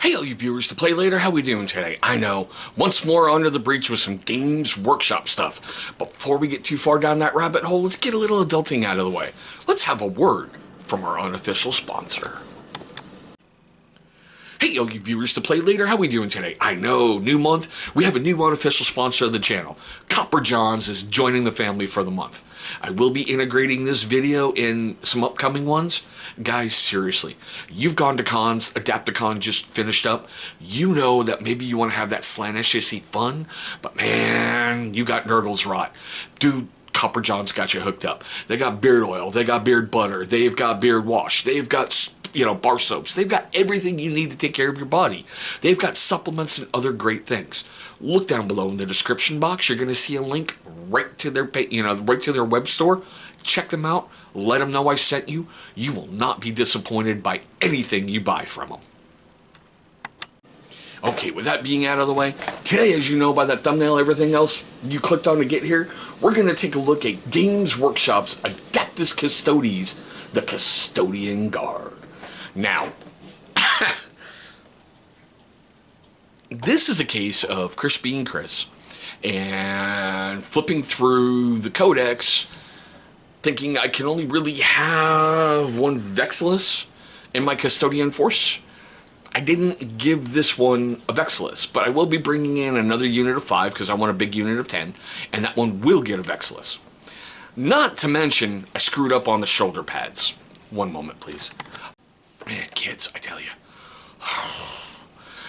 Hey all you viewers to Play Later, how we doing today? I know, once more under the breach with some Games Workshop stuff. But before we get too far down that rabbit hole, let's get a little adulting out of the way. Let's have a word from our unofficial sponsor. Hey all you viewers to Play Later, how we doing today? I know, new month, we have a new unofficial sponsor of the channel. Copper Johns is joining the family for the month. I will be integrating this video in some upcoming ones. Guys, seriously, you've gone to cons, Adepticon just finished up. You know that maybe you want to have that slanishly fun, but man, you got Nurgle's rot. Dude, Copper John's got you hooked up. They got beard oil, they got beard butter, they've got beard wash, they've got, bar soaps. They've got everything you need to take care of your body. They've got supplements and other great things. Look down below in the description box. You're going to see a link right to their, right to their web store. Check them out. Let them know I sent you. You will not be disappointed by anything you buy from them. Okay, with that being out of the way, today, as you know by that thumbnail, everything else you clicked on to get here, we're going to take a look at Games Workshop's Adeptus Custodes, the Custodian Guard. Now, this is a case of Chris being Chris and flipping through the codex, thinking I can only really have one Vexillus in my Custodian force. I didn't give this one a Vexillus, but I will be bringing in another unit of 5 because I want a big unit of 10, and that one will get a Vexillus. Not to mention, I screwed up on the shoulder pads. One moment, please. Man, kids, I tell you.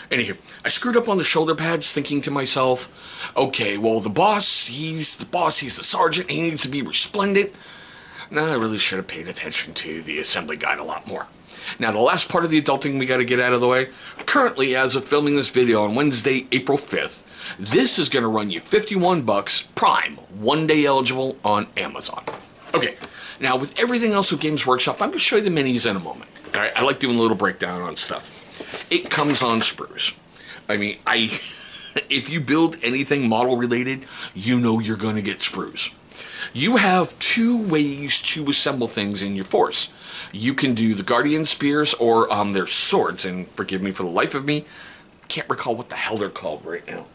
Anywho, I screwed up on the shoulder pads thinking to myself, okay, well, the boss, he's the sergeant, he needs to be resplendent. Now, I really should have paid attention to the assembly guide a lot more. Now, the last part of the adulting we got to get out of the way. Currently, as of filming this video on Wednesday, April 5th, this is going to run you $51 Prime, 1 day eligible on Amazon. Okay, now with everything else with Games Workshop, I'm going to show you the minis in a moment. All right, I like doing a little breakdown on stuff. It comes on sprues. I mean, if you build anything model related, you know you're going to get sprues. You have 2 ways to assemble things in your force. You can do the Guardian Spears or their swords, and forgive me for the life of me, can't recall what the hell they're called right now.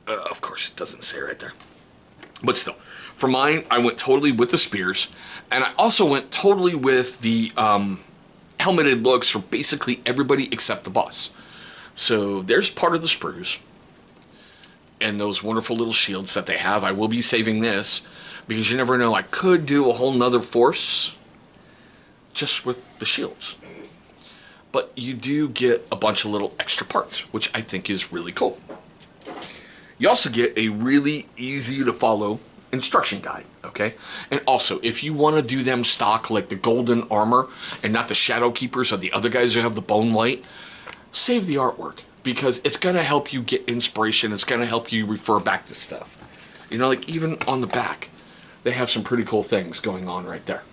Of course, it doesn't say right there. But still, for mine, I went totally with the spears, and I also went totally with the helmeted looks for basically everybody except the boss. So there's part of the sprues, and those wonderful little shields that they have. I will be saving this, because you never know, I could do a whole nother force just with the shields. But you do get a bunch of little extra parts, which I think is really cool. You also get a really easy to follow instruction guide, okay? And also, if you want to do them stock like the golden armor and not the shadow keepers or the other guys who have the bone white, save the artwork, because it's going to help you get inspiration. It's going to help you refer back to stuff. You know, like even on the back, they have some pretty cool things going on right there.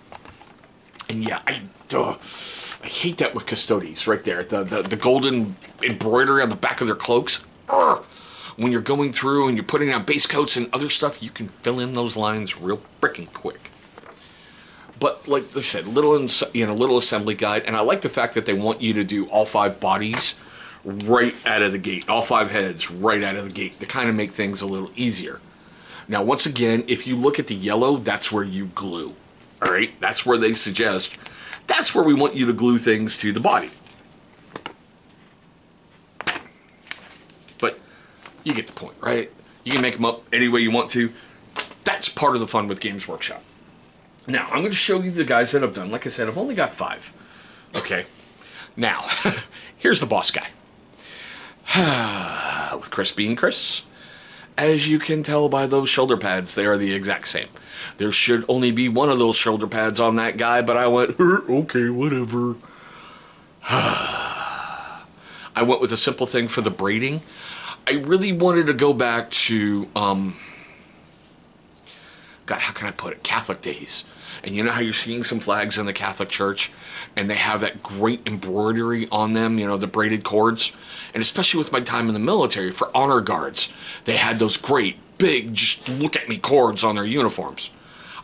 And yeah, I hate that with Custodes right there. The golden embroidery on the back of their cloaks. Ugh. When you're going through and you're putting on base coats and other stuff, you can fill in those lines real freaking quick. But like I said, little assembly guide, and I like the fact that they want you to do all 5 bodies right out of the gate, all 5 heads right out of the gate to kind of make things a little easier. Now, once again, if you look at the yellow, that's where you glue. All right, that's where they suggest. That's where we want you to glue things to the body. But you get the point, right? You can make them up any way you want to. That's part of the fun with Games Workshop. Now, I'm going to show you the guys that I've done. Like I said, I've only got 5. Okay. Now, here's the boss guy. With Chris being Chris. As you can tell by those shoulder pads, they are the exact same. There should only be one of those shoulder pads on that guy, but I went, okay, whatever. I went with a simple thing for the braiding. I really wanted to go back to, God, how can I put it? Catholic days. And you know how you're seeing some flags in the Catholic Church, and they have that great embroidery on them, you know, the braided cords? And especially with my time in the military, for honor guards, they had those great, big, just look-at-me cords on their uniforms.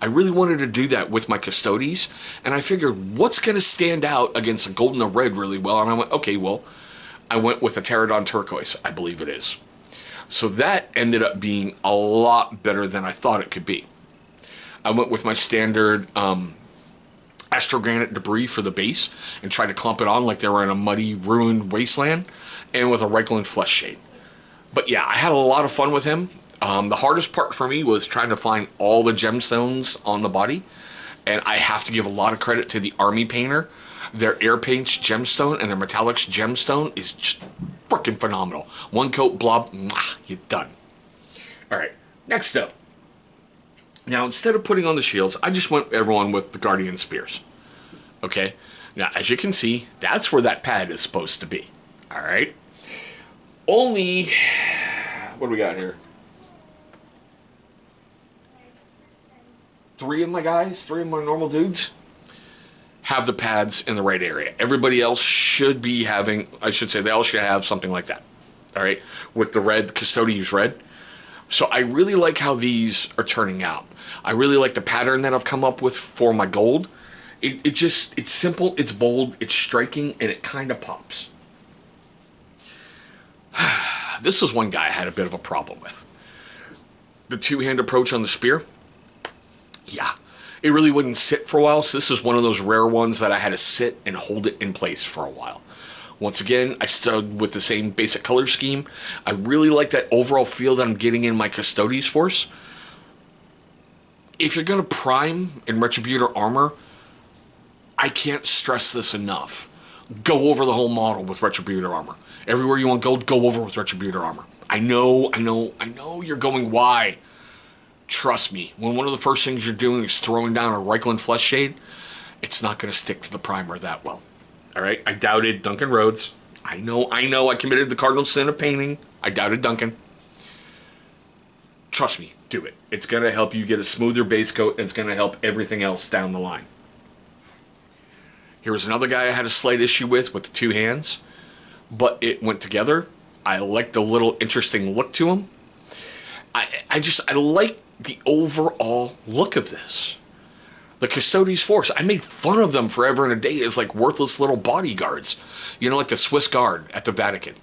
I really wanted to do that with my Custodies, and I figured what's going to stand out against a gold and a red really well, and I went, okay, well, I went with a Pterodon turquoise, I believe it is. So that ended up being a lot better than I thought it could be. I went with my standard astrogranite debris for the base and tried to clump it on like they were in a muddy, ruined wasteland, and with a Reikland flesh shade. But yeah, I had a lot of fun with him. The hardest part for me was trying to find all the gemstones on the body, and I have to give a lot of credit to the army painter. Their air paints gemstone and their metallics gemstone is just freaking phenomenal. One coat, blob, you're done. All right, next up. Now, instead of putting on the shields, I just went everyone with the Guardian Spears. Okay? Now, as you can see, that's where that pad is supposed to be. All right? Only, what do we got here? Three of my normal dudes, have the pads in the right area. Everybody else should be having, I should say, they all should have something like that. All right? With the red, Custodies red. So I really like how these are turning out. I really like the pattern that I've come up with for my gold. It's simple, it's bold, it's striking, and it kind of pops. This is one guy I had a bit of a problem with. The two-hand approach on the spear. Yeah, it really wouldn't sit for a while, so this is one of those rare ones that I had to sit and hold it in place for a while. Once again, I stood with the same basic color scheme. I really like that overall feel that I'm getting in my Custodies force. If you're going to prime in Retributor armor, I can't stress this enough. Go over the whole model with Retributor armor. Everywhere you want gold, go over with Retributor armor. I know you're going, why? Trust me, when one of the first things you're doing is throwing down a Reikland flesh shade, it's not going to stick to the primer that well. All right, I doubted Duncan Rhodes. I know, I committed the cardinal sin of painting. I doubted Duncan. Trust me, do it. It's going to help you get a smoother base coat, and it's going to help everything else down the line. Here was another guy I had a slight issue with the two hands, but it went together. I liked the little interesting look to him. I like the overall look of this. The Custodies Force, I made fun of them forever and a day as like worthless little bodyguards. You know, like the Swiss Guard at the Vatican.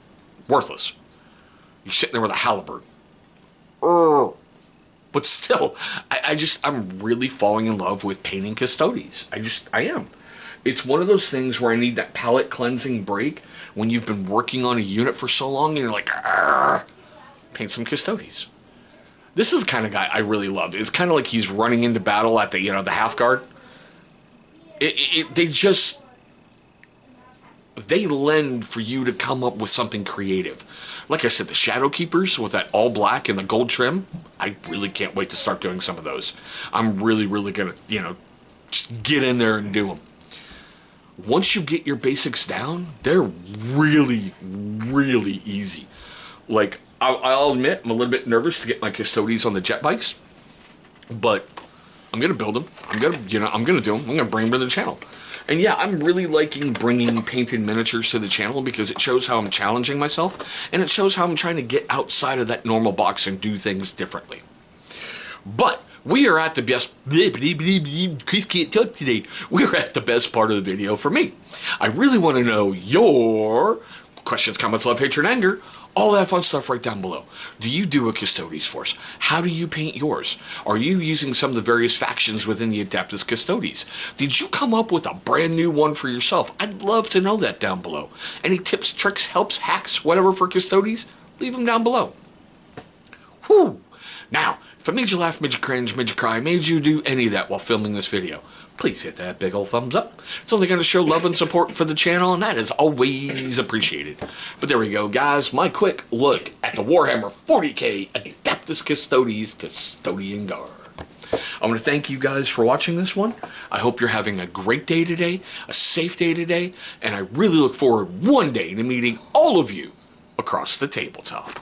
Worthless. You're sitting there with a halberd. But still, I'm really falling in love with painting Custodies. I am. It's one of those things where I need that palette cleansing break when you've been working on a unit for so long and you're like, paint some Custodies. This is the kind of guy I really loved. It's kind of like he's running into battle at the, the half guard. They lend for you to come up with something creative. Like I said, the Shadow Keepers with that all black and the gold trim, I really can't wait to start doing some of those. I'm really, really going to, just get in there and do them. Once you get your basics down, they're really, really easy. Like, I'll admit, I'm a little bit nervous to get my Custodies on the jet bikes, but I'm going to build them. I'm going to do them. I'm going to bring them to the channel. And yeah, I'm really liking bringing painted miniatures to the channel because it shows how I'm challenging myself, and it shows how I'm trying to get outside of that normal box and do things differently. But we are at the best. Chris can't talk today. We're at the best part of the video for me. I really want to know your questions, comments, love, hatred, anger. All that fun stuff right down below. Do you do a Custodies force? How do you paint yours? Are you using some of the various factions within the Adeptus Custodies? Did you come up with a brand new one for yourself? I'd love to know that down below. Any tips, tricks, helps, hacks, whatever for Custodies? Leave them down below. Whew. Now, if I made you laugh, made you cringe, made you cry, made you do any of that while filming this video, please hit that big old thumbs up. It's only going to show love and support for the channel, and that is always appreciated. But there we go, guys. My quick look at the Warhammer 40k Adeptus Custodes Custodian Guard. I want to thank you guys for watching this one. I hope you're having a great day today, a safe day today, and I really look forward one day to meeting all of you across the tabletop.